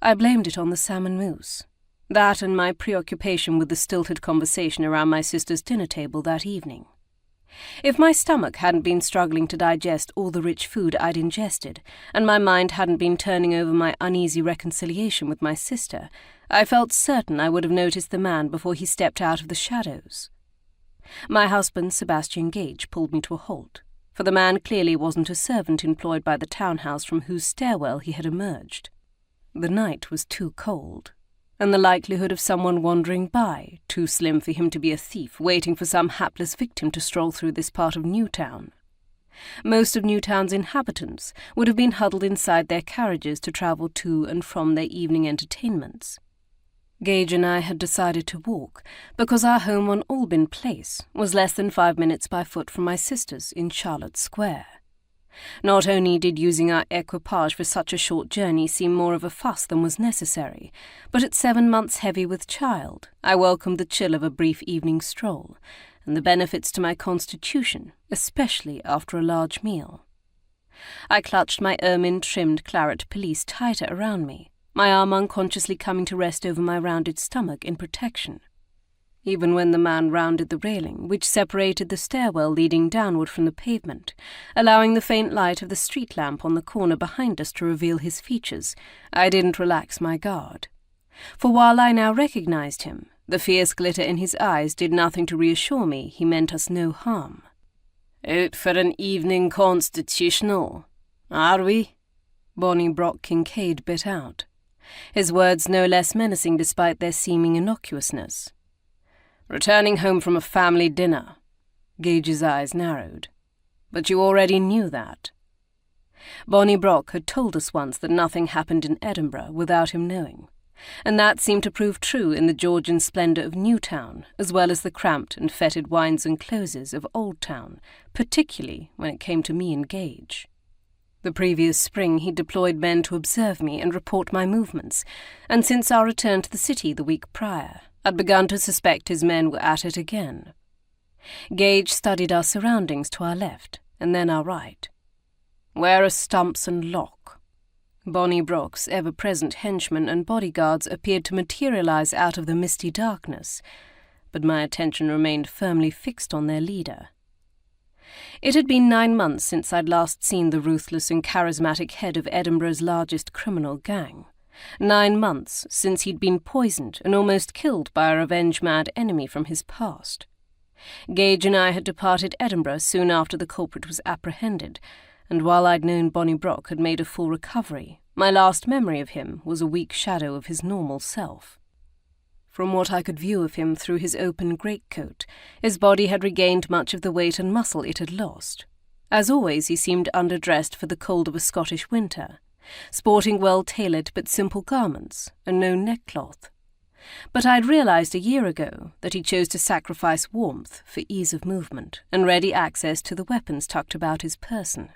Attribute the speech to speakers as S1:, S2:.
S1: I blamed it on the salmon mousse. That and my preoccupation with the stilted conversation around my sister's dinner table that evening. If my stomach hadn't been struggling to digest all the rich food I'd ingested, and my mind hadn't been turning over my uneasy reconciliation with my sister, I felt certain I would have noticed the man before he stepped out of the shadows. My husband, Sebastian Gage, pulled me to a halt, for the man clearly wasn't a servant employed by the townhouse from whose stairwell he had emerged. The night was too cold, and the likelihood of someone wandering by, too slim for him to be a thief waiting for some hapless victim to stroll through this part of Newtown. Most of Newtown's inhabitants would have been huddled inside their carriages to travel to and from their evening entertainments. Gage and I had decided to walk, because our home on Albin Place was less than 5 minutes by foot from my sister's in Charlotte Square. Not only did using our equipage for such a short journey seem more of a fuss than was necessary, but at 7 months heavy with child, I welcomed the chill of a brief evening stroll, and the benefits to my constitution, especially after a large meal. I clutched my ermine-trimmed claret pelisse tighter around me, my arm unconsciously coming to rest over my rounded stomach in protection. Even when the man rounded the railing, which separated the stairwell leading downward from the pavement, allowing the faint light of the street lamp on the corner behind us to reveal his features, I didn't relax my guard. For while I now recognized him, the fierce glitter in his eyes did nothing to reassure me he meant us no harm. "Out for an evening constitutional, are we?" Bonnie Brock Kincaid bit out, his words no less menacing despite their seeming innocuousness. "Returning home from a family dinner." Gage's eyes narrowed. "But you already knew that." Bonnie Brock had told us once that nothing happened in Edinburgh without him knowing, and that seemed to prove true in the Georgian splendour of Newtown, as well as the cramped and fetid wynds and closes of Old Town, particularly when it came to me and Gage. The previous spring he deployed men to observe me and report my movements, and since our return to the city the week prior, I'd begun to suspect his men were at it again. Gage studied our surroundings to our left, and then our right. "Where are Stumps and Locke?" Bonnie Brock's ever-present henchmen and bodyguards appeared to materialize out of the misty darkness, but my attention remained firmly fixed on their leader. It had been 9 months since I'd last seen the ruthless and charismatic head of Edinburgh's largest criminal gang. 9 months since he'd been poisoned and almost killed by a revenge-mad enemy from his past. Gage and I had departed Edinburgh soon after the culprit was apprehended, and while I'd known Bonnie Brock had made a full recovery, my last memory of him was a weak shadow of his normal self. From what I could view of him through his open greatcoat, his body had regained much of the weight and muscle it had lost. As always, he seemed underdressed for the cold of a Scottish winter, sporting well-tailored but simple garments and no neckcloth. But I'd realized a year ago that he chose to sacrifice warmth for ease of movement and ready access to the weapons tucked about his person.